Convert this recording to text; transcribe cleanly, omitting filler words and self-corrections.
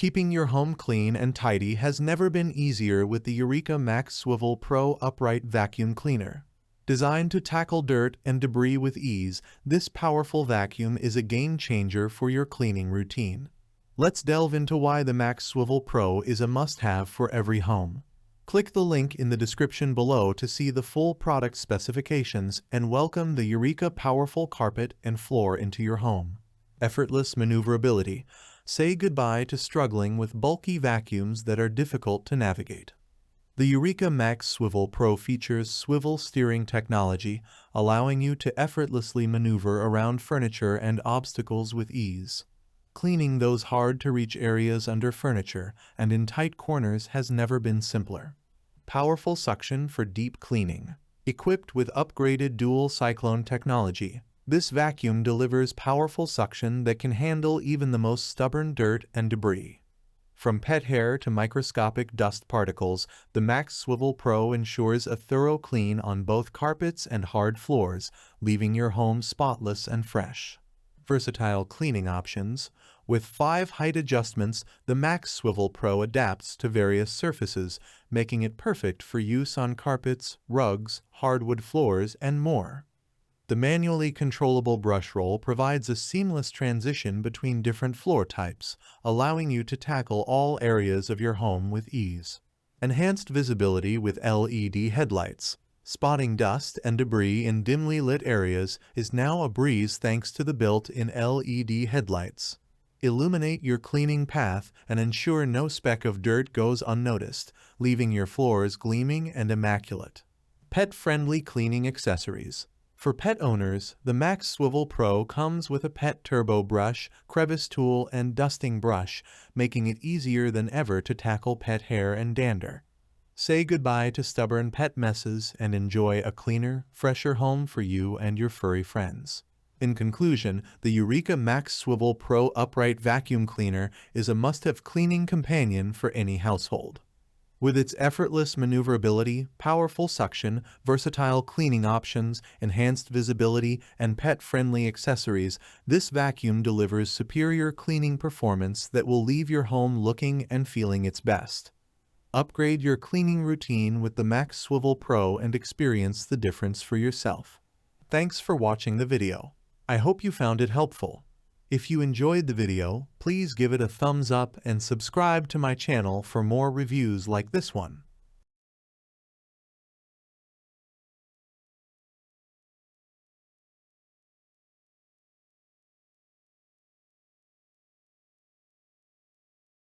Keeping your home clean and tidy has never been easier with the Eureka Maxswivel Pro Upright Vacuum Cleaner. Designed to tackle dirt and debris with ease, this powerful vacuum is a game changer for your cleaning routine. Let's delve into why the Maxswivel Pro is a must-have for every home. Click the link in the description below to see the full product specifications and welcome the Eureka powerful carpet and floor into your home. Effortless maneuverability. Say goodbye to struggling with bulky vacuums that are difficult to navigate. The Eureka Maxswivel Pro features swivel steering technology, allowing you to effortlessly maneuver around furniture and obstacles with ease. Cleaning those hard-to-reach areas under furniture and in tight corners has never been simpler. Powerful suction for deep cleaning. Equipped with upgraded dual cyclone technology, this vacuum delivers powerful suction that can handle even the most stubborn dirt and debris. From pet hair to microscopic dust particles, the Maxswivel Pro ensures a thorough clean on both carpets and hard floors, leaving your home spotless and fresh. Versatile cleaning options. With 5 height adjustments, the Maxswivel Pro adapts to various surfaces, making it perfect for use on carpets, rugs, hardwood floors, and more. The manually controllable brush roll provides a seamless transition between different floor types, allowing you to tackle all areas of your home with ease. Enhanced visibility with LED headlights. Spotting dust and debris in dimly lit areas is now a breeze thanks to the built-in LED headlights. Illuminate your cleaning path and ensure no speck of dirt goes unnoticed, leaving your floors gleaming and immaculate. Pet-friendly cleaning accessories. For pet owners, the Maxswivel Pro comes with a pet turbo brush, crevice tool, and dusting brush, making it easier than ever to tackle pet hair and dander. Say goodbye to stubborn pet messes and enjoy a cleaner, fresher home for you and your furry friends. In conclusion, the Eureka Maxswivel Pro Upright Vacuum Cleaner is a must-have cleaning companion for any household. With its effortless maneuverability, powerful suction, versatile cleaning options, enhanced visibility, and pet-friendly accessories, this vacuum delivers superior cleaning performance that will leave your home looking and feeling its best. Upgrade your cleaning routine with the Maxswivel Pro and experience the difference for yourself. Thanks for watching the video. I hope you found it helpful. If you enjoyed the video, please give it a thumbs up and subscribe to my channel for more reviews like this one.